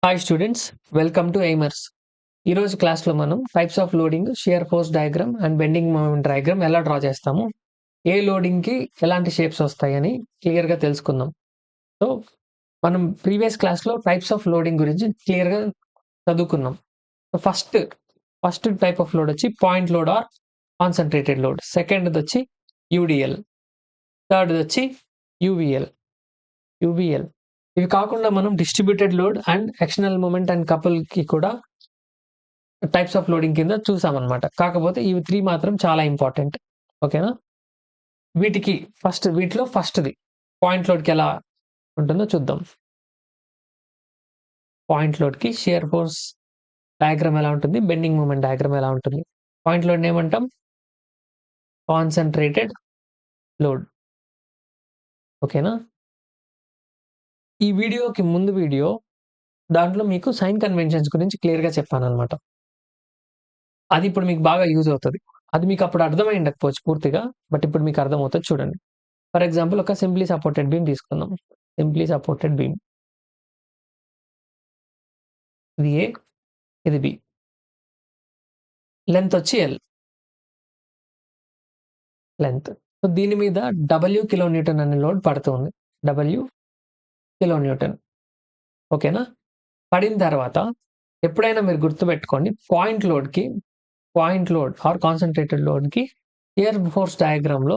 Hi students, welcome to Aimers. ఈరోజు క్లాస్లో మనం types of loading, shear force diagram and bending moment diagram ఎలా draw చేస్తాము, ఏ లోడింగ్కి ఎలాంటి షేప్స్ వస్తాయని క్లియర్గా తెలుసుకుందాం. సో మనం ప్రీవియస్ క్లాస్లో టైప్స్ ఆఫ్ లోడింగ్ గురించి క్లియర్గా చదువుకున్నాం. So first type of load వచ్చి point load or concentrated load. సెకండ్ది వచ్చి యూడిఎల్. థర్డ్ది వచ్చి యూవిఎల్. ఇవి కాకుండా మనం distributed load and external moment and couple కి కూడా టైప్స్ ఆఫ్ లోడింగ్ కింద చూసామన్నమాట. కాకపోతే ఇవి 3 మాత్రం చాలా ఇంపార్టెంట్. ఓకేనా? వీటిలో ఫస్ట్ది పాయింట్ లోడ్కి ఎలా ఉంటుందో చూద్దాం. పాయింట్ లోడ్కి షియర్ ఫోర్స్ డయాగ్రామ్ ఎలా ఉంటుంది, బెండింగ్ మూమెంట్ డయాగ్రామ్ ఎలా ఉంటుంది. పాయింట్ లోడ్ ఏమంటాం? Concentrated load. ఓకేనా? ఈ వీడియోకి ముందు వీడియో దాంట్లో మీకు సైన్ కన్వెన్షన్స్ గురించి క్లియర్గా చెప్పాను అనమాట. అది ఇప్పుడు మీకు బాగా యూజ్ అవుతుంది. అది మీకు అప్పుడు అర్థమై ఉండకపోవచ్చు పూర్తిగా, బట్ ఇప్పుడు మీకు అర్థమవుతుంది. చూడండి. ఫర్ ఎగ్జాంపుల్ ఒక సింప్లీ సపోర్టెడ్ బీమ్ తీసుకుందాం. సింప్లీ సపోర్టెడ్ బీమ్, ఇది ఏ, ఇది బి. లెంత్ వచ్చి ఎల్ లెంత్. సో దీని మీద డబ్ల్యూ కిలో న్యూటన్ అనే లోడ్ పడుతుంది. W kilo newton. ఓకేనా? పడిన తర్వాత ఎప్పుడైనా మీరు గుర్తుపెట్టుకోండి, పాయింట్ లోడ్ ఆర్ కాన్సన్ట్రేటెడ్ లోడ్కి షియర్ ఫోర్స్ డయాగ్రామ్లో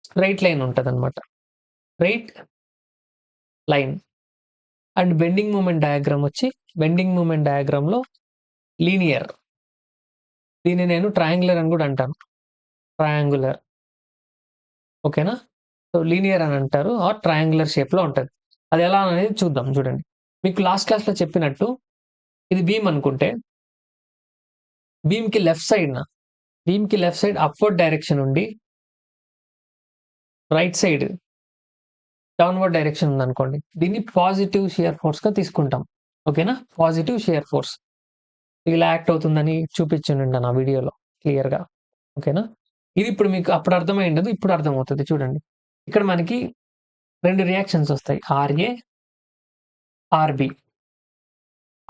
స్ట్రైట్ లైన్ ఉంటుంది అనమాట. Straight line. And bending moment డయాగ్రామ్లో లీనియర్. దీన్ని నేను ట్రయాంగులర్ అని కూడా అంటాను. ట్రయాంగులర్. ఓకేనా? సో లీనియర్ అని అంటారు ఆర్ ట్రయాంగులర్ షేప్లో ఉంటుంది. అది ఎలా అనేది చూద్దాం. చూడండి, మీకు లాస్ట్ క్లాస్లో చెప్పినట్టు ఇది బీమ్ అనుకుంటే బీమ్కి లెఫ్ట్ సైడ్ అప్వర్డ్ డైరెక్షన్ ఉండి రైట్ సైడ్ డౌన్వర్డ్ డైరెక్షన్ ఉందనుకోండి, దీన్ని పాజిటివ్ షియర్ ఫోర్స్గా తీసుకుంటాం. ఓకేనా? పాజిటివ్ షియర్ ఫోర్స్ ఇలా యాక్ట్ అవుతుందని చూపించండి నా వీడియోలో క్లియర్గా. ఓకేనా? ఇది ఇప్పుడు మీకు అప్పుడు అర్థమై ఉండదు, ఇప్పుడు అర్థమవుతుంది. చూడండి, ఇక్కడ మనకి 2 రియాక్షన్స్ వస్తాయి, ఆర్ఏ, ఆర్బి.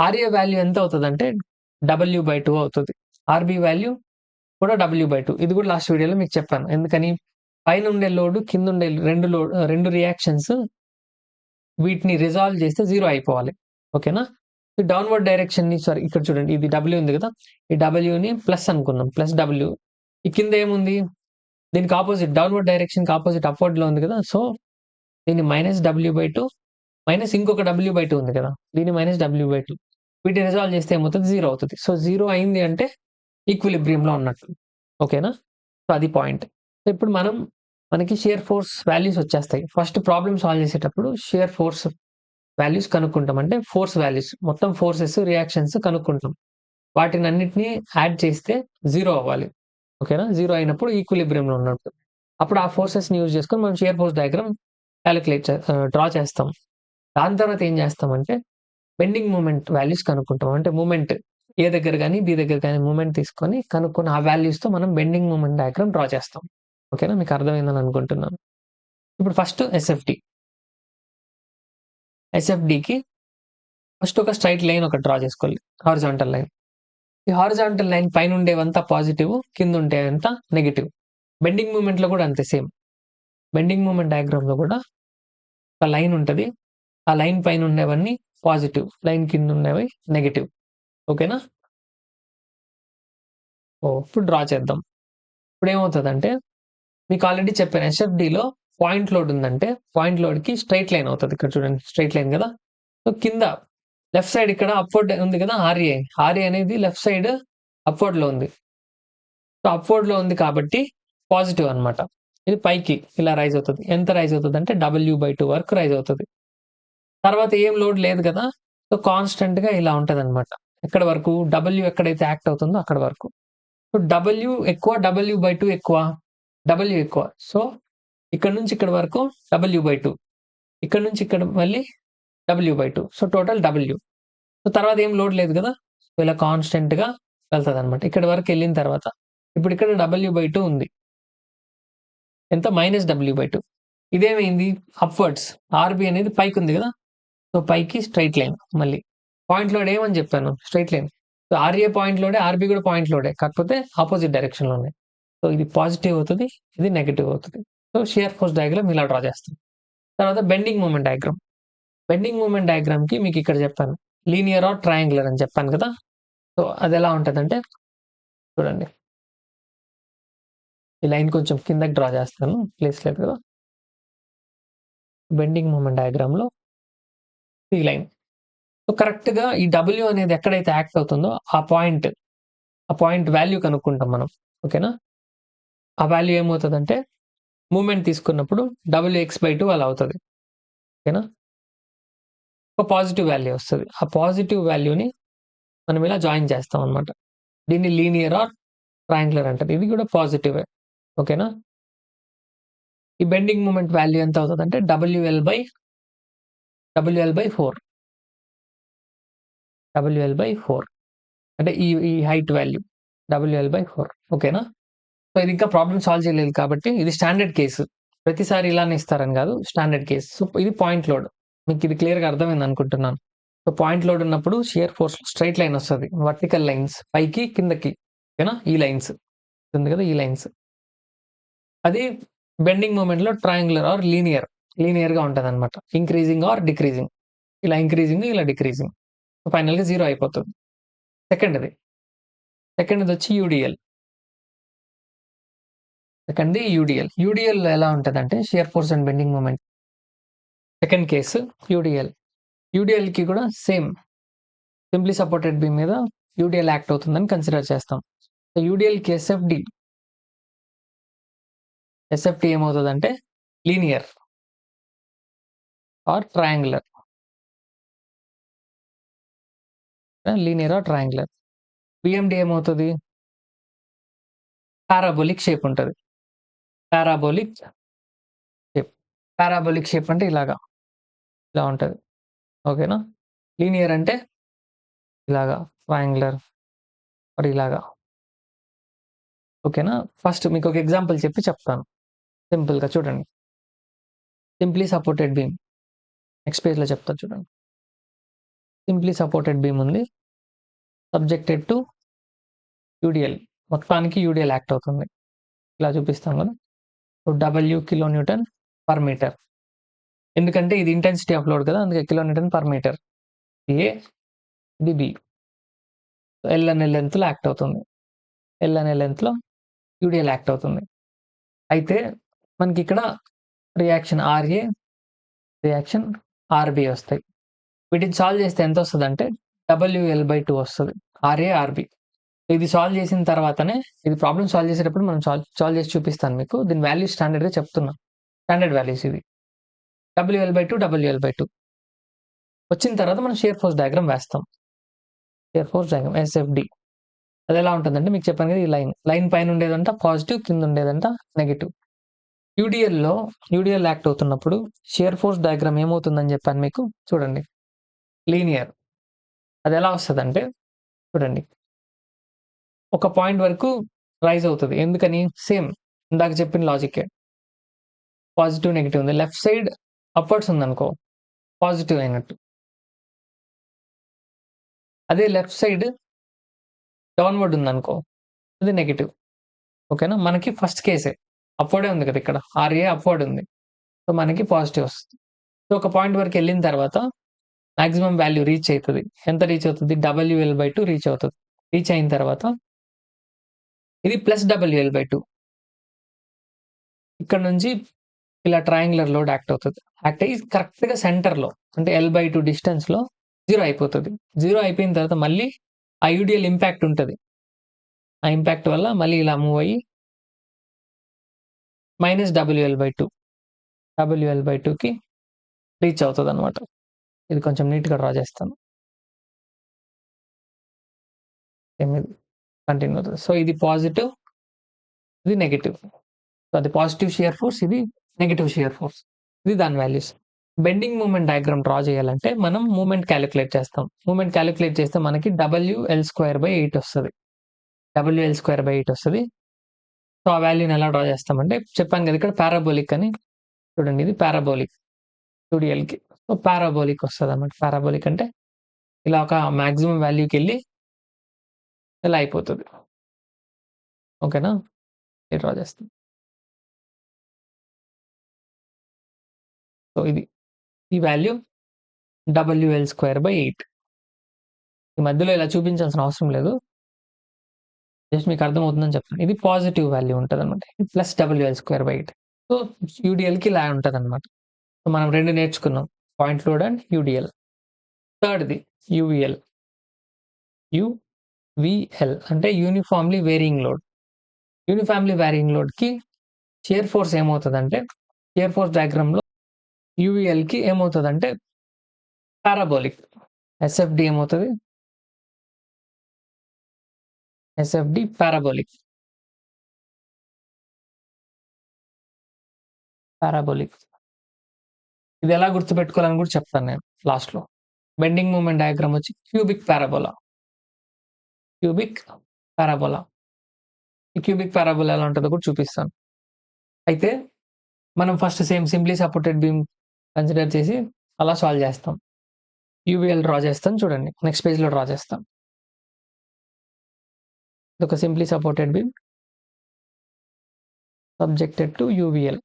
ఆర్ఏ వాల్యూ ఎంత అవుతుంది అంటే W/2 అవుతుంది. ఆర్బి వాల్యూ కూడా W/2. ఇది కూడా లాస్ట్ వీడియోలో మీకు చెప్పాను. ఎందుకని? పైన ఉండే లోడ్, కింద ఉండే రెండు రియాక్షన్స్, వీటిని రిజాల్వ్ చేస్తే 0 అయిపోవాలి. ఓకేనా? ఈ డౌన్వర్డ్ డైరెక్షన్ ని, సారీ ఇక్కడ చూడండి, ఇది W ఉంది కదా, ఈ Wని ప్లస్ అనుకుందాం, ప్లస్ W. ఈ కింద ఏముంది? దీనికి ఆపోజిట్, డౌన్వర్డ్ డైరెక్షన్ కి ఆపోజిట్ అప్వర్డ్ లో ఉంది కదా, సో దీన్ని -W/2 మైనస్ ఇంకొక W/2 ఉంది కదా, దీన్ని -W/2. వీటిని రిజాల్వ్ చేస్తే ఏమవుతుంది? 0 అవుతుంది. సో 0 అయింది అంటే ఈక్విలిబ్రియంలో ఉన్నట్టు. ఓకేనా? సో అది పాయింట్. సో ఇప్పుడు మనకి షియర్ ఫోర్స్ వాల్యూస్ వచ్చేస్తాయి. ఫస్ట్ ప్రాబ్లమ్ సాల్వ్ చేసేటప్పుడు షియర్ ఫోర్స్ వాల్యూస్ కనుక్కుంటాం. అంటే ఫోర్స్ వాల్యూస్, మొత్తం ఫోర్సెస్, రియాక్షన్స్ కనుక్కుంటాం. వాటిని అన్నిటిని యాడ్ చేస్తే 0 అవ్వాలి. ఓకేనా? 0 అయినప్పుడు ఈక్విలిబ్రియంలో ఉన్నట్టు. అప్పుడు ఆ ఫోర్సెస్ని యూజ్ చేసుకొని మనం షియర్ ఫోర్స్ డయాగ్రామ్ డ్రా చేస్తాం. దాని తర్వాత ఏం చేస్తామంటే బెండింగ్ మూమెంట్ వాల్యూస్ కనుక్కుంటాం. అంటే మూమెంట్ ఏ దగ్గర కానీ బి దగ్గర కానీ మూమెంట్ తీసుకొని కనుక్కుని ఆ వాల్యూస్తో మనం బెండింగ్ మూమెంట్ డయాగ్రామ్ డ్రా చేస్తాం. ఓకేనా? మీకు అర్థమైందని అనుకుంటున్నాను. ఇప్పుడు ఫస్ట్ ఎస్ఎఫ్డికి ఫస్ట్ ఒక స్ట్రైట్ లైన్ ఒకటి డ్రా చేసుకోవాలి, హారిజాంటల్ లైన్. ఈ హారిజాంటల్ లైన్ పైన ఉండేవంతా పాజిటివ్, కింద ఉండేవంతా నెగిటివ్. బెండింగ్ మూమెంట్లో కూడా అంతే, సేమ్. బెండింగ్ మూమెంట్ డయాగ్రామ్లో కూడా ఒక లైన్ ఉంటుంది. ఆ లైన్ పైన ఉండేవన్నీ పాజిటివ్, లైన్ కింద ఉండేవి నెగిటివ్. ఓకేనా? ఇప్పుడు డ్రా చేద్దాం. ఇప్పుడు ఏమవుతుందంటే మీకు ఆల్రెడీ చెప్పాను, ఎస్ఎఫ్డిలో పాయింట్ లోడ్ ఉందంటే పాయింట్ లోడ్కి స్ట్రైట్ లైన్ అవుతుంది. ఇక్కడ చూడండి, స్ట్రైట్ లైన్ కదా. సో కింద లెఫ్ట్ సైడ్ ఇక్కడ అప్వర్డ్ ఉంది కదా, ఆర్ఏ అనేది లెఫ్ట్ సైడ్ అప్వర్డ్ లో ఉంది. సో అప్వర్డ్ లో ఉంది కాబట్టి పాజిటివ్ అనమాట. ఇది పైకి ఇలా రైజ్ అవుతుంది. ఎంత రైజ్ అవుతుంది అంటే W/2 వరకు రైజ్ అవుతుంది. తర్వాత ఏం లోడ్ లేదు కదా, సో కాన్స్టెంట్ గా ఇలా ఉంటది అనమాట. ఎక్కడ వరకు? W ఎక్కడైతే యాక్ట్ అవుతుందో అక్కడ వరకు. సో W ఎక్కువ, W/2 ఎక్కువ, W ఎక్కువ. సో ఇక్కడ నుంచి ఇక్కడ వరకు W/2, ఇక్కడ నుంచి ఇక్కడ మళ్ళీ W/2. So total W. So తర్వాత ఏం లోడ్ లేదు కదా, సో ఇలా కాన్స్టెంట్ గా వెళ్తుంది అనమాట. ఇక్కడ వరకు వెళ్ళిన తర్వాత ఇప్పుడు ఇక్కడ W/2 ఉంది. ఎంత? -W/2. ఇదేమైంది? అప్వర్డ్స్. ఆర్బి అనేది పైకి ఉంది కదా, సో పైకి స్ట్రైట్ లైన్. మళ్ళీ పాయింట్ లోడ్ ఏమని చెప్పాను? Straight line. So, RA point లోడే, ఆర్బీ కూడా పాయింట్ లోడే. కాకపోతే ఆపోజిట్ డైరెక్షన్‌లో ఉన్నాయి. సో, ఇది పాజిటివ్ అవుతది. ఇది నెగెటివ్ అవుతది. సో, షియర్ ఫోర్స్ డయాగ్రామ్ ఇలా డ్రా చేస్తాం. తర్వాత bending moment diagram. Bending moment డయాగ్రామ్‌కి మీకు ఇక్కడ చెప్పాను. లీనియర్ ఆర్ ట్రయాంగులర్ అని చెప్పాను కదా! సో, అదెలా ఉంటదంటే చూడండి. ఈ లైన్ కొంచెం కిందకి డ్రా చేస్తాను. ప్లేస్ లేదు కదా! బెండింగ్ మూమెంట్ డయాగ్రామ్‌లో ఈ లైన్. సో, కరెక్ట్‌గా ఈ డబ్ల్యూ అనేది ఎక్కడైతే యాక్ట్ అవుతుందో ఆ పాయింట్ వాల్యూ కనుక్కుంటాం మనం. ఓకేనా? ఆ వాల్యూ ఏమవుతదంటే మూవ్‌మెంట్ తీసుకున్నప్పుడు WX/2 అలా అవుతది. ఓకేనా? ఒక పాజిటివ్ వాల్యూ వస్తది. ఆ పాజిటివ్ వాల్యూని మనం ఇలా జాయిన్ చేస్తాం అన్నమాట. దీన్ని లీనియర్ ఆర్ ట్రయాంగులర్ అంటారు. ఇది కూడా పాజిటివే. ఓకేనా? ఈ బెండింగ్ మూమెంట్ వాల్యూ ఎంత అవుతదంటే WL/4. WL/4 అంటే ఈ హైట్ వాల్యూ WL/4. ఓకేనా? సో, ఇది ఇంకా ప్రాబ్లమ్ సాల్వ్ చేయలేదు కాబట్టి ఇది స్టాండర్డ్ కేసు. ప్రతిసారి ఇలానే ఇస్తారని కాదు. Standard case. సో, ఇది పాయింట్ లోడ్. మీకు ఇది క్లియర్‌గా అర్థమైంది అనుకుంటున్నాను. సో, పాయింట్ లోడ్ ఉన్నప్పుడు షియర్ ఫోర్స్ స్ట్రెయిట్ లైన్ వస్తది. వర్టికల్ లైన్స్ పైకి, కిందకి. ఓకేనా? ఈ లైన్స్. ఉంది కదా! ఈ లైన్స్. అది బెండింగ్ మూవ్‌మెంట్‌లో ట్రయాంగులర్ ఆర్ లీనియర్‌గా ఉంటదన్నమాట. Increasing or decreasing. ఇలా ఇంక్రీజింగ్, ఇలా డిక్రీజింగ్. ఫైనల్‌గా 0 అయిపోతది. సెకండ్‌ది. సెకండ్‌దొచ్చి యూడీఎల్. సెకండ్‌ది యూడీఎల్. యూడీఎల్ ఎలా ఉంటదంటే shear force and bending movement. Second case UDL. యూడీఎల్‌కి కూడా సేమ్. సింప్లీ సపోర్టెడ్ బీమ్ మీద యూడీఎల్ యాక్ట్ అవుతుందని కన్సిడర్ చేస్తాం. యూడీఎల్‌కి ఎస్ఎఫ్‌డి. ఎస్ఎఫ్‌డి ఏమవుతదంటే linear or triangular. Linear or triangular. BMD ఏమవుతది? పారాబోలిక్ షేప్ ఉంటది. Parabolic shape. పారాబోలిక్ షేప్ అంటే ఇలాగా. ఇలా ఉంటది. ఓకేనా? లీనియర్ అంటే ఇలాగా. ట్రయాంగులర్ ఆర్ ఇలాగా. ఓకేనా? ఫస్ట్ మీకొక ఎగ్జాంపుల్ చెప్పి చెప్తాను. సింపుల్‌గా చూడండి. Simply supported beam. నెక్స్ట్ పేజ్‌లో చెప్తా చూడండి. సింప్లీ సపోర్టెడ్ బీమ్ ఉంది. Subjected to UDL. మొత్తానికి యూడీఎల్ యాక్ట్ అవుతుంది. ఇలా చూపిస్తాం కదా! So, W kilo newton per metre. ఎందుకంటే ఇది ఇంటెన్సిటీ ఆఫ్ లోడ్ కదా! అందుకే kilo newton per metre. A, ఇది బి. ఎల్ అనే లెంగ్త్‌లో యాక్ట్ అవుతుంది. ఎల్ అనే లెంగ్త్‌లో యూడీఎల్ యాక్ట్ అవుతుంది. అయితే మనకిక్కడ రియాక్షన్ RA, రియాక్షన్ RB వస్తాయి. వీటిని సాల్వ్ చేస్తే ఎంతొస్తదంటే WL/2 వస్తది. RA, RB. ఇది సాల్వ్ చేసిన తర్వాతనే ఇది ప్రాబ్లమ్ సాల్వ్ చేసేటప్పుడు మనం సాల్వ్ చేసి చూపిస్తాను మీకు. దీని వాల్యూ స్టాండర్డ్‌గా చెప్తున్నా. స్టాండర్డ్ వాల్యూస్ ఇవి. WL/2 వచ్చిన తర్వాత మనం షియర్ ఫోర్స్ డయాగ్రామ్ వేస్తాం. Shear force diagram SFD. అదెలా ఉంటుందంటే మీకు చెప్పాను కదా! ఈ లైన్ పైన ఉండేదంట పాజిటివ్, కింద ఉండేదంట నెగెటివ్. యూడీఎల్ యాక్ట్ అవుతున్నప్పుడు షియర్ ఫోర్స్ డయాగ్రామ్ ఏమవుతుందని చెప్పాను మీకు. చూడండి. లీనియర్. అదెలా వస్తదంటే చూడండి. ఒక పాయింట్ వరకు రైజ్ అవుతది. ఎందుకని? సేమ్ ఇందాక చెప్పిన లాజిక్కే. పాజిటివ్, నెగెటివ్ ఉంది. లెఫ్ట్ సైడ్ అప్‌వర్డ్స్ ఉందనుకో పాజిటివ్ అయినట్టు. అదే లెఫ్ట్ సైడ్ డౌన్‌వర్డ్ ఉందనుకో అది నెగెటివ్. ఓకేనా? మనకి ఫస్ట్ కేసే. అప్‌వర్డే ఉంది కదా! ఇక్కడ. RA అప్‌వర్డ్ ఉంది. సో, మనకి పాజిటివ్ వస్తది. సో, ఒక పాయింట్ వరకు ఎళ్ళిన తర్వాత మాక్సిమం వాల్యూ రీచ్ అయితది. ఎంత రీచ్ అవుతది? WL/2 రీచ్ అవుతది. రీచ్ అయిన తర్వాత ఇది ప్లస్ WL/2. ఇక్కడ నుంచి ఇలా ట్రయాంగులర్ లోడ్ యాక్ట్ అవుతది. యాక్ట్ అయ్యి కరెక్ట్‌గా సెంటర్‌లో అంటే L/2 డిస్టెన్స్‌లో 0 అయిపోతది. 0 అయిపోయిన తర్వాత మళ్ళీ ఆ యూడీఎల్ ఇంపాక్ట్ ఉంటది. ఆ ఇంపాక్ట్ వల్ల మళ్ళీ ఇలా మూవ్ అయ్యి మైనస్ WL/2. WL/2కి రీచ్ అవుతదన్నమాట. ఇది కొంచెం నీట్‌గా డ్రా చేస్తాను. ఇది కంటిన్యూ అవుతది. సో, ఇది పాజిటివ్, ఇది నెగెటివ్. సో, అది పాజిటివ్ షియర్ ఫోర్స్, ఇది నెగెటివ్ షియర్ ఫోర్స్. ఇది దాని values. Bending movement diagram draw చేయాలంటే మనం మూవ్‌మెంట్ కాలిక్యులేట్ చేస్తాం. మూవ్‌మెంట్ కాలిక్యులేట్ చేస్తే మనకి WL²/8 వస్తది. WL²/8 వస్తది. సో, ఆ వాల్యూని ఎలా డ్రా చేస్తామంటే చెప్పాను కదా! ఇక్కడ పారాబోలిక్ అని. చూడండి ఇది పారాబోలిక్ యూడీఎల్‌కి. సో, పారాబోలిక్ వస్తదన్నమాట. పారాబోలిక్ అంటే ఇలా ఒక మాక్సిమం వాల్యూకెళ్ళి ఇలా అయిపోతది. ఓకేనా? ఇది డ్రా చేస్తాం. సో, ఇది. ఈ వాల్యూ WL²/8. ఈ మధ్యలో ఇలా చూపించాల్సిన అవసరం లేదు. జస్ట్ మీకు అర్థమవుతుందని చెప్తాను. ఇది పాజిటివ్ వాల్యూ ఉంటదనమాట. Plus WL²/8. సో, యూడీఎల్‌కి ఇలా ఉంటదనమాట. సో, మనం 2 నేర్చుకున్నాం. Point load and UDL. థర్డ్‌ది యూవీఎల్. యూవీఎల్ అంటే uniformly varying load. Uniformly varying లోడ్‌కి షియర్ ఫోర్స్ ఏమవుతదంటే, షియర్ ఫోర్స్ డయాగ్రామ్‌లో యూవీఎల్‌కి ఏమవుతదంటే పారాబోలిక్. ఎస్ఎఫ్‌డి ఏమవుతది? SFD parabolic. పారాబోలిక్. ఇది ఎలా గుర్తుపెట్టుకోవాలని కూడా చెప్తాను నేను లాస్ట్‌లో. బెండింగ్ మూమెంట్ డయాగ్రామ్ వచ్చి క్యూబిక్ పారాబోలా. Cubic parabola. ఈ క్యూబిక్ పారాబోలా ఎలా ఉంటదో కూడా చూపిస్తాను. అయితే మనం first simply supported beam consider చేసి అలా సాల్వ్ చేస్తాం. యూవీఎల్ డ్రా చేస్తాను చూడండి. నెక్స్ట్ పేజ్‌లో డ్రా చేస్తాం. ఇదొక simply supported beam subjected to UVL.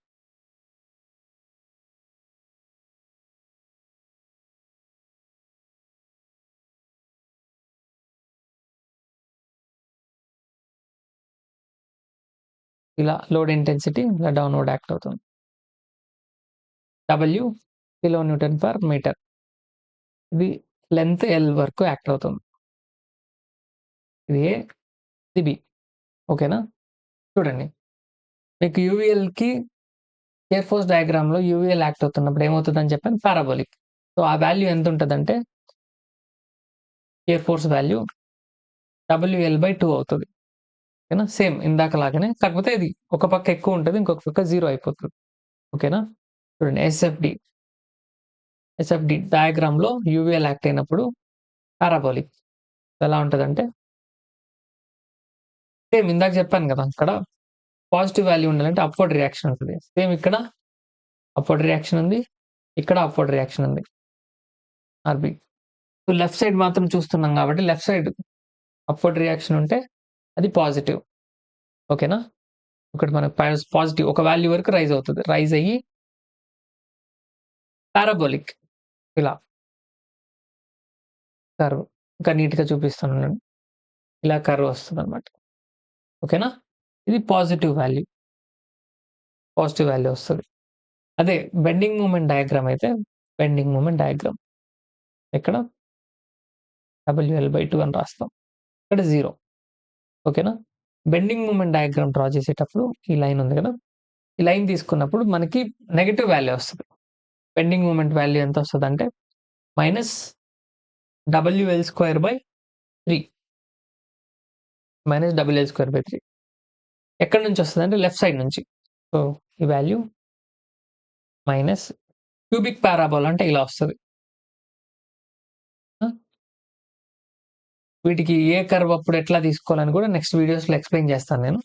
ఇలా లోడ్ ఇంటెన్సిటీ ఇలా డౌన్‌వర్డ్ యాక్ట్ అవుతుంది. W kilo newton per metre. ఇది లెంత్ L వరకు యాక్ట్ అవుతుంది. ఇది A, ఇది B. ఓకేనా? చూడండి. మీకు యూవీఎల్‌కి షియర్ ఫోర్స్ డయాగ్రామ్‌లో యూవీఎల్ యాక్ట్ అవుతున్నప్పుడు ఏమవుతదని చెప్పాను? పారాబోలిక్. సో, ఆ వాల్యూ ఎంత ఉంటదంటే షియర్ ఫోర్స్ వాల్యూ WL/2 అవుతది. ఓకేనా? సేమ్ ఇందాకలాగానే. కాకపోతే ఇది ఒక పక్క ఎక్కువ ఉంటది. ఇంకొక పక్క 0 అయిపోతది. ఓకేనా? చూడండి ఎస్ఎఫ్‌డి డయాగ్రామ్‌లో యూవీఎల్ యాక్ట్ అయినప్పుడు పారాబోలిక్ ఎలా ఉంటదంటే సేమ్ ఇందాక చెప్పాను కదా! అక్కడ పాజిటివ్ వాల్యూ ఉండాలంటే అప్‌వర్డ్ రియాక్షన్ ఉంటది. సేమ్ ఇక్కడ అప్‌వర్డ్ రియాక్షన్ ఉంది. ఇక్కడ అప్‌వర్డ్ రియాక్షన్ ఉంది. ఆర్‌బి. లెఫ్ట్ సైడ్ మాత్రం చూస్తున్నాం కాబట్టి లెఫ్ట్ సైడ్ అప్‌వర్డ్ రియాక్షన్ ఉంటే అది పాజిటివ్. ఓకేనా? ఒకటి మనకు పాజిటివ్ ఒక వాల్యూ వరకు రైజ్ అవుతది. రైజ్ అయ్యి పారాబోలిక్ ఇలా కర్వ్. ఇంకా నీట్‌గా చూపిస్తాను ఉండండి. ఇలా కర్వ్ వస్తదనమాట. ఓకేనా? ఇది పాజిటివ్ వాల్యూ. పాజిటివ్ వాల్యూ వస్తది. అదే బెండింగ్ మూమెంట్ డయాగ్రామ్ అయితే బెండింగ్ మూమెంట్ డయాగ్రామ్. ఇక్కడ WL/2 అని రాస్తాం. ఇక్కడ 0. ఓకేనా? బెండింగ్ మూమెంట్ డయాగ్రామ్ డ్రా చేసేటప్పుడు ఈ లైన్ ఉంది కదా! ఈ లైన్ తీసుకున్నప్పుడు మనకి నెగెటివ్ వాల్యూ వస్తది. బెండింగ్ మూమెంట్ వాల్యూ ఎంత వస్తదంటే మైనస్ WL²/3. Minus WL²/3. ఎక్కడి నుంచి వస్తదంటే లెఫ్ట్ సైడ్ నుంచి. సో, ఈ వాల్యూ మైనస్ క్యూబిక్ పారాబోలా అంటే ఇలా వస్తది. ఆ! వీటికి ఏ కర్వ్ అప్పుడు ఎట్లా తీసుకోవాలని కూడా నెక్స్ట్ వీడియోస్‌లో ఎక్స్‌ప్లెయిన్ చేస్తాను నేను.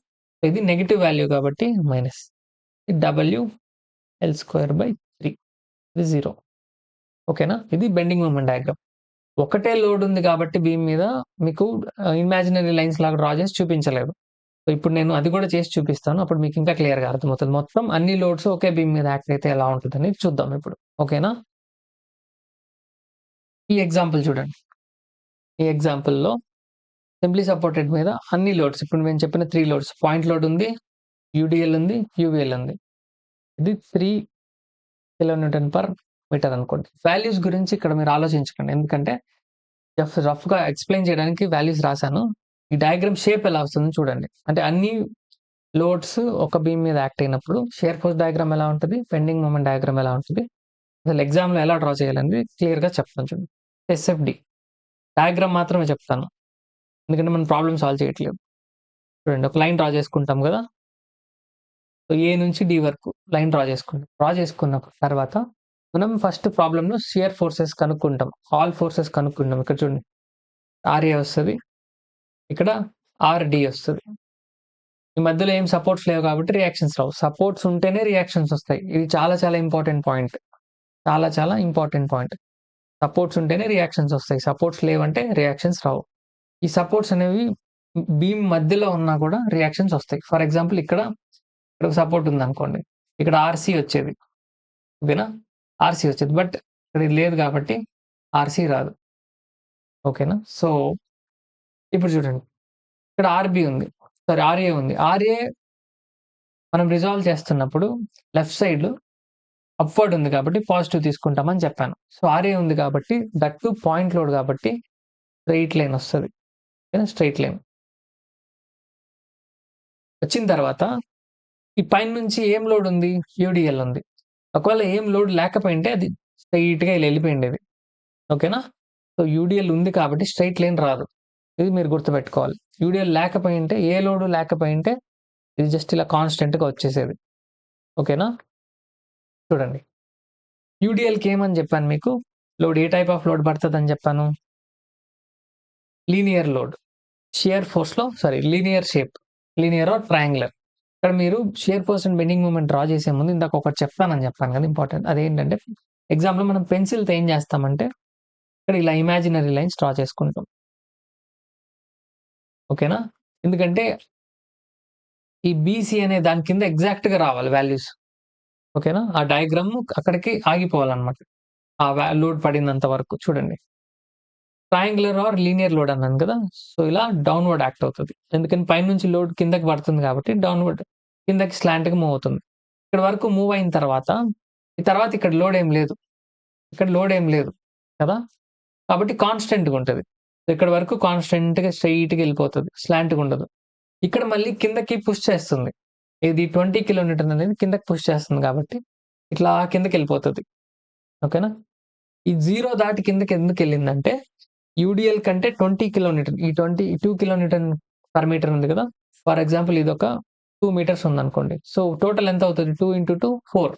ఇది నెగెటివ్ వాల్యూ కాబట్టి మైనస్. WL²/3 ఇది 0. ఓకేనా? ఇది బెండింగ్ మూమెంట్ డయాగ్రామ్. ఒకటే లోడ్ ఉంది కాబట్టి బీమ్ మీద మీకు ఇమాజినరీ లైన్స్ లాగా డ్రా చేసి చూపించలేదు. సో, ఇప్పుడు నేను అది కూడా చేసి చూపిస్తాను. అప్పుడు మీకు ఇంకా క్లియర్‌గా అర్థమవుతది. మొత్తం అన్ని లోడ్స్ ఒకే బీమ్ మీద యాక్ట్ అయితే ఎలా ఉంటదని చూద్దాం ఇప్పుడు. ఓకేనా? ఈ ఎగ్జాంపుల్ చూడండి. ఈ ఎగ్జాంపుల్‌లో సింప్లీ సపోర్టెడ్ మీద అన్ని లోడ్స్ ఇప్పుడు నేను చెప్పిన 3 లోడ్స్ పాయింట్ లోడ్ ఉంది, యూడీఎల్ ఉంది, యూవీఎల్ ఉంది. ఇది 3 కిలోన్యూటన్ పర్ మీటర్ అనుకోండి. వాల్యూస్ గురించి ఇక్కడ మీరు ఆలోచించకండి. ఎందుకంటే రఫ్‌గా ఎక్స్‌ప్లెయిన్ చేయడానికి వాల్యూస్ రాసాను. ఈ డయాగ్రామ్ షేప్ ఎలా వస్తుందో చూడండి. అంటే అన్ని లోడ్స్ ఒక బీమ్ మీద యాక్ట్ అయినప్పుడు షియర్ ఫోర్స్ డయాగ్రామ్ ఎలా ఉంటది? బెండింగ్ మూమెంట్ డయాగ్రామ్ ఎలా ఉంటది? అసలు ఎగ్జామ్‌లో ఎలా డ్రా చేయాలనేది క్లియర్‌గా చెప్తాను చూడండి. ఎస్ఎఫ్‌డి డయాగ్రామ్ మాత్రమే చెప్తాను. ఎందుకంటే మనం ప్రాబ్లమ్ సాల్వ్ చేయట్లేదు. చూడండి ఒక లైన్ డ్రా చేసుకుంటాం గదా! సో, ఏ నుంచి డి వరకు లైన్ డ్రా చేసుకుంటాం. డ్రా చేసుకున్న తర్వాత మనం ఫస్ట్ ప్రాబ్లమ్‌లో షియర్ ఫోర్సెస్ కనుక్కుంటాం. ఆల్ ఫోర్సెస్ కనుక్కుంటాం. ఇక్కడ చూడండి. ఆర్ఏ వస్తది. ఇక్కడ ఆర్‌డి వస్తది. ఈ మధ్యలో ఏం సపోర్ట్స్ లేవు కాబట్టి రియాక్షన్స్ రావు. సపోర్ట్స్ ఉంటేనే రియాక్షన్స్ వస్తాయి. ఇది చాలా చాలా ఇంపార్టెంట్ పాయింట్. చాలా చాలా ఇంపార్టెంట్ పాయింట్. సపోర్ట్స్ ఉంటేనే రియాక్షన్స్ వస్తాయి. సపోర్ట్స్ లేవంటే రియాక్షన్స్ రావు. ఈ సపోర్ట్స్ అనేవి బీమ్ మధ్యలో ఉన్నా కూడా రియాక్షన్స్ వస్తాయి. ఫర్ ఎగ్జాంపుల్ ఇక్కడ సపోర్ట్ ఉందనుకోండి. ఇక్కడ ఆర్‌సీ వచ్చేది. ఓకేనా? ఆర్‌సీ వచ్చేది. బట్ ఇక్కడ ఇది లేదు కాబట్టి ఆర్‌సీ రాదు. ఓకేనా? సో, ఇప్పుడు చూడండి. ఇక్కడ ఆర్‌బీ ఉంది. సారీ, ఆర్‌ఏ ఉంది. ఆర్‌ఏ మనం రిజాల్వ్ చేస్తున్నప్పుడు లెఫ్ట్ సైడ్ అప్‌వర్డ్ ఉంది కాబట్టి పాజిటివ్ తీసుకుంటామని చెప్పాను. సో, ఆర్‌ఏ ఉంది కాబట్టి దట్ టూ పాయింట్ లోడ్ కాబట్టి స్ట్రెయిట్ లైన్ వస్తది. ఓకేనా? Straight line. వచ్చిన తర్వాత ఈ పైన నుంచి ఏం లోడ్ ఉంది? యూడీఎల్ ఉంది. ఒకవేళ ఏం లోడ్ లేకపోయింటే అది స్ట్రెయిట్‌గా ఇలా ఎళ్ళిపోయిండేది. ఓకేనా? సో, యూడీఎల్ ఉంది కాబట్టి స్ట్రెయిట్ లైన్ రాదు. ఇది మీరు గుర్తుపెట్టుకోవాలి. యూడీఎల్ లేకపోయుంటే, ఏ లోడు లేకపోయుంటే ఇది జస్ట్ ఇలా కాన్స్టెంట్‌గా వచ్చేసేది. ఓకేనా? చూడండి. యూడీఎల్‌కి ఏమని చెప్పాను మీకు? లోడ్ ఏ టైప్ ఆఫ్ లోడ్ పడతదని చెప్పాను? Linear load. షియర్ ఫోర్స్‌లో linear shape. Linear or triangular. ఇక్కడ మీరు shear force and bending movement draw చేసే ముందు ఇందాక ఒకటి చెప్తానని చెప్పాను కదా! ఇంపార్టెంట్. అదేంటంటే ఎగ్జామ్‌లో మనం పెన్సిల్‌తో ఏం చేస్తామంటే ఇక్కడ ఇలా ఇమాజినరీ లైన్స్ డ్రా చేసుకుంటాం. ఓకేనా? ఎందుకంటే ఈ బీసీ అనే దాని కింద ఎగ్జాక్ట్‌గా రావాలి వాల్యూస్. ఓకేనా? ఆ డయాగ్రామ్ అక్కడికి ఆగిపోవాలన్నమాట. ఆ లోడ్ పడినంత వరకు చూడండి. ట్రయాంగులర్ ఆర్ లీనియర్ లోడ్ అన్నాను కదా! సో, ఇలా డౌన్‌వర్డ్ యాక్ట్ అవుతది. ఎందుకని పైనుంచి లోడ్ కిందకి పడుతుంది కాబట్టి డౌన్‌వర్డ్ కిందకి స్లాంట్‌గా మూవ్ అవుతుంది. ఇక్కడి వరకు మూవ్ అయిన తర్వాత, ఈ తర్వాత ఇక్కడ లోడ్ ఏం లేదు. ఇక్కడ లోడ్ ఏం లేదు కదా! కాబట్టి కాన్స్టెంట్‌గా ఉంటది. ఇక్కడి వరకు కాన్స్టెంట్‌గా స్ట్రెయిట్‌గా ఎళ్ళిపోతది. స్లాంట్‌గా ఉండదు. ఇక్కడ మళ్ళీ కిందకి పుష్ చేస్తుంది. ఇది 20 కిలో న్యూటన్ అనేది కిందకి పుష్ చేస్తుంది కాబట్టి ఇట్లా కిందకెళ్ళిపోతది. ఓకేనా? ఈ 0 దాటి కిందకి ఎందుకెళ్ళిందంటే యూడీఎల్ కంటే 20 కిలో న్యూటన్, ఈ 22 కిలో న్యూటన్ పర్ మీటర్ ఉంది కదా! ఫర్ ఎగ్జాంపుల్ ఇదొక 2 మీటర్స్ ఉందనుకోండి. సో, టోటల్ ఎంత అవుతది? 2 ఇంటూ 2 4.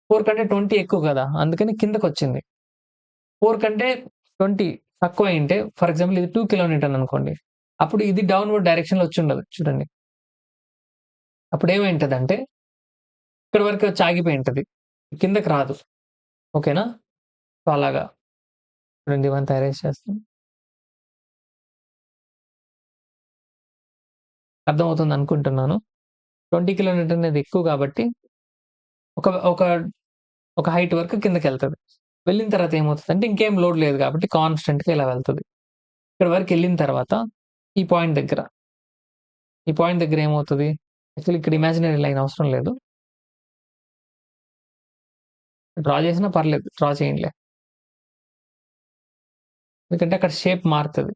4 కంటే 20 ఎక్కువ కదా! అందుకని కిందకొచ్చింది. 4 కంటే 20 తక్కువయింటే ఫర్ ఎగ్జాంపుల్ ఇది 2 కిలో న్యూటన్ అనుకోండి. అప్పుడు ఇది డౌన్‌వర్డ్ డైరెక్షన్‌లో వచ్చుండదు. చూడండి. అప్పుడేమైంటదంటే ఇక్కడి వరకే వచ్చి ఆగిపోయుంటది. కిందకి రాదు. ఓకేనా? సో, అలాగా. చూడండి ఇవంతా అరేంజ్ చేస్తాను. అర్థమవుతుందనుకుంటున్నాను. 20 కిలో న్యూటన్ అనేది ఎక్కువ కాబట్టి ఒక ఒక ఒక హైట్ వరకు కిందకెళ్తది. వెళ్ళిన తర్వాత ఏమవుతదంటే ఇంకేం లోడ్ లేదు కాబట్టి కాన్స్టెంట్‌గా ఇలా వెళ్తది. ఇక్కడి వరకెళ్ళిన తర్వాత ఈ పాయింట్ దగ్గర ఏమవుతది? యాక్చువల్లీ ఇక్కడ ఇమాజినరీ లైన్ అవసరం లేదు. డ్రా చేసినా పర్లేదు. డ్రా చేయండిలే. ఎందుకంటే అక్కడ షేప్ మారుతది.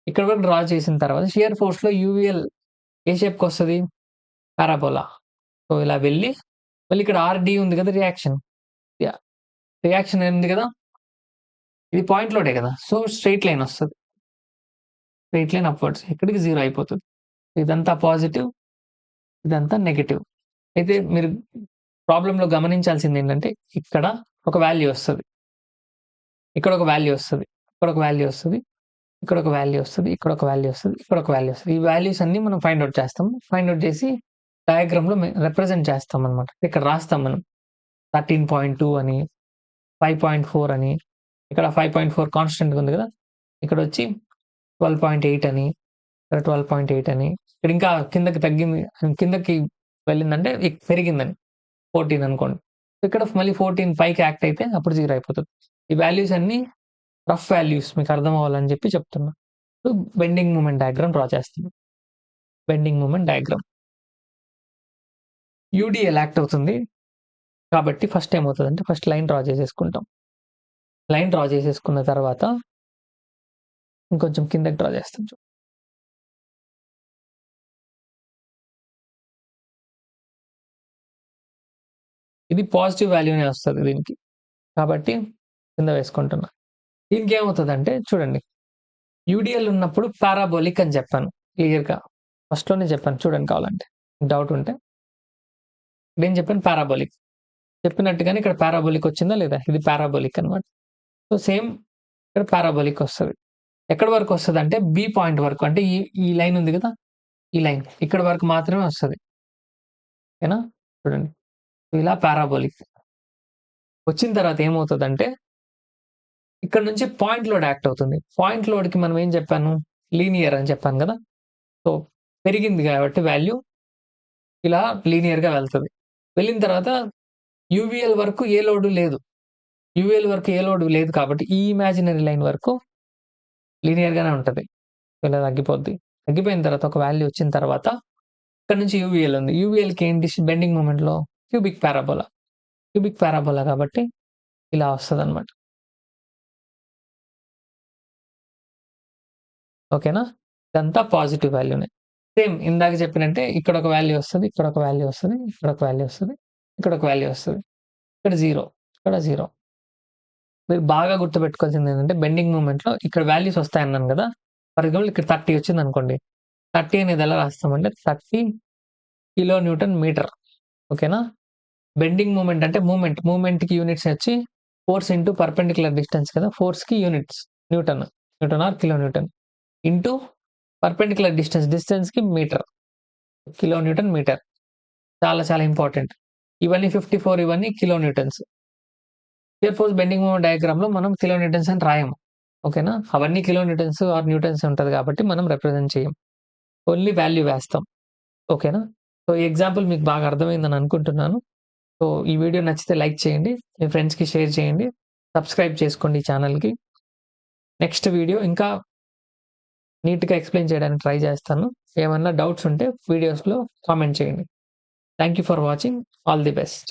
ఇక్కడి వరకు డ్రా చేసిన తర్వాత షియర్ ఫోర్స్‌లో యూవీఎల్ ఏ షేప్‌కొస్తది? పారాబోలా. సో, ఇలా వెళ్ళి మళ్ళీ ఇక్కడ ఆర్‌డీ ఉంది కదా! రియాక్షన్. యాహ్! రియాక్షన్ ఉంది కదా! ఇది పాయింట్ లోడే కదా! సో, స్ట్రెయిట్ లైన్ వస్తది. Straight line upwards. ఇక్కడికి 0 అయిపోతది. ఇదంతా పాజిటివ్. ఇదంతా నెగెటివ్. అయితే మీరు ప్రాబ్లమ్‌లో గమనించాల్సిందేంటంటే ఇక్కడ ఒక వాల్యూ వస్తది. ఇక్కడ ఒక వాల్యూ వస్తది. ఇక్కడ ఒక వాల్యూ వస్తది. ఇక్కడ ఒక వాల్యూ వస్తది. ఇక్కడ ఒక వాల్యూ వస్తది. ఇక్కడ ఒక వాల్యూ వస్తది. ఈ వాల్యూస్ అన్నీ మనం ఫైండ్ ఔట్ చేస్తాం. ఫైండ్ ఔట్ చేసి డయాగ్రామ్‌లో రిప్రజెంట్ చేస్తామన్నమాట. ఇక్కడ రాస్తాం మనం. 13.2 అని, 5.4 అని, ఇక్కడ 5.4 కాన్స్టెంట్‌గా ఉంది కదా! ఇక్కడొచ్చి 12.8 అని, ఇక్కడ 12.8 అని, ఇక్కడ ఇంకా కిందకి తగ్గింది, కిందకి వెళ్ళిందంటే పెరిగిందని 14 అనుకోండి. ఇక్కడ మళ్ళీ 14 పైకి యాక్ట్ అయితే అప్పుడు 0 అయిపోతది. ఈ వాల్యూస్ అన్నీ రఫ్ వాల్యూస్ మీకు అర్థం అవ్వాలని చెప్పి చెప్తున్నా. So, bending moment diagram draw చేస్తున్నాం. Bending moment diagram. UDL act అవుతుంది. కాబట్టి ఫస్ట్ ఏమవుతదంటే ఫస్ట్ లైన్ డ్రా చేసేసుకుంటాం. లైన్ డ్రా చేసేసుకున్న తర్వాత ఇంకొంచెం కిందకి డ్రా చేస్తాం. ఇది పాజిటివ్ వాల్యూనే వస్తది దీనికి. కాబట్టి కింద వేసుకుంటున్నా. దీనికేమవుతదంటే చూడండి. యూడీఎల్ ఉన్నప్పుడు పారాబోలిక్ అని చెప్పాను క్లియర్‌గా. ఫస్ట్‌లోనే చెప్పాను చూడండి కావాలంటే. డౌట్ ఉంటే. ఇప్పుడేం చెప్పాను పారాబోలిక్. చెప్పినట్టుగానే ఇక్కడ పారాబోలిక్ వచ్చిందా లేదా? ఇది పారాబోలిక్ అన్నమాట. సో, సేమ్ ఇక్కడ పారాబోలిక్ వస్తది. ఎక్కడి వరకు వస్తదంటే బి పాయింట్ వరకు. అంటే ఈ లైన్ ఉంది కదా! ఈ లైన్. ఇక్కడి వరకు మాత్రమే వస్తది. ఓకేనా? చూడండి. ఇలా పారాబోలిక్. వచ్చిన తర్వాత ఏమవుతదంటే ఇక్కడ నుంచి పాయింట్ లోడ్ యాక్ట్ అవుతుంది. పాయింట్ లోడ్‌కి మనం ఏం చెప్పాను? లీనియర్ అని చెప్పాను కదా! సో, పెరిగింది కాబట్టి వాల్యూ ఇలా లీనియర్‌గా వెళ్తది. వెళ్ళిన తర్వాత యూవీఎల్ వరకు ఏ లోడ్ లేదు. యూవీఎల్ వరకు ఏ లోడ్ లేదు కాబట్టి ఈ ఇమాజినరీ లైన్ వరకు లీనియర్‌గానే ఉంటది. ఇలా తగ్గిపోద్ది. తగ్గిపోయిన తర్వాత ఒక వాల్యూ వచ్చిన తర్వాత ఇక్కడ నుంచి యూవీఎల్ ఉంది. యూవీఎల్‌కి ఏంటి బెండింగ్ మొమెంట్‌లో క్యూబిక్ పారాబోలా. క్యూబిక్ పారాబోలా కాబట్టి ఇలా వస్తదనమాట. ఓకేనా? ఇదంతా పాజిటివ్ వాల్యూనే. సేమ్ ఇందాక చెప్పినట్టే ఇక్కడ ఒక వాల్యూ వస్తది. ఇక్కడ ఒక వాల్యూ వస్తది. ఇక్కడ ఒక వాల్యూ వస్తది. ఇక్కడ ఒక వాల్యూ వస్తది. ఇక్కడ 0. ఇక్కడ 0. మీరు బాగా గుర్తుపెట్టుకోవాల్సిందేంటంటే బెండింగ్ మూవ్‌మెంట్‌లో ఇక్కడ వాల్యూస్ వస్తాయన్నాను గదా! ఫర్ ఎగ్జాంపుల్ ఇక్కడ 30 వచ్చిందనుకోండి. 30 అనేది ఎలా రాస్తామంటే 30 కిలో న్యూటన్ మీటర్. ఓకేనా? బెండింగ్ మూవ్‌మెంట్ అంటే మూవ్‌మెంట్‌కి యూనిట్స్ వచ్చి ఫోర్స్ ఇంటూ పర్పెండిక్యులర్ డిస్టెన్స్ కదా! ఫోర్స్‌కి units newton. Newton or kilo newton. Into perpendicular డిస్టెన్స్‌కి మీటర్. Kilo newton metre. చాలా చాలా ఇంపార్టెంట్. ఇవన్నీ 54 ఇవన్నీ kilo newtons. Shear force bending movement డయాగ్రామ్‌లో మనం కిలో న్యూటన్స్ అని రాయము. ఓకేనా? అవన్నీ కిలో న్యూటన్స్ ఆర్ న్యూటన్స్ ఉంటది కాబట్టి మనం రిప్రజెంట్ చేయం. ఓన్లీ వాల్యూ వేస్తాం. ఓకేనా? సో, ఈ ఎగ్జాంపుల్ మీకు బాగా అర్థమైందని అనుకుంటున్నాను. సో, ఈ వీడియో నచ్చితే లైక్ చేయండి. మీ ఫ్రెండ్స్‌కి షేర్ చేయండి. సబ్స్క్రైబ్ చేసుకోండి ఈ ఛానెల్‌కి. నెక్స్ట్ వీడియో ఇంకా నీట్‌గా ఎక్స్‌ప్లెయిన్ చేయడానికి ట్రై చేస్తాను. ఏమన్నా డౌట్స్ ఉంటే వీడియోస్‌లో కామెంట్ చేయండి. Thank you for watching. All the best.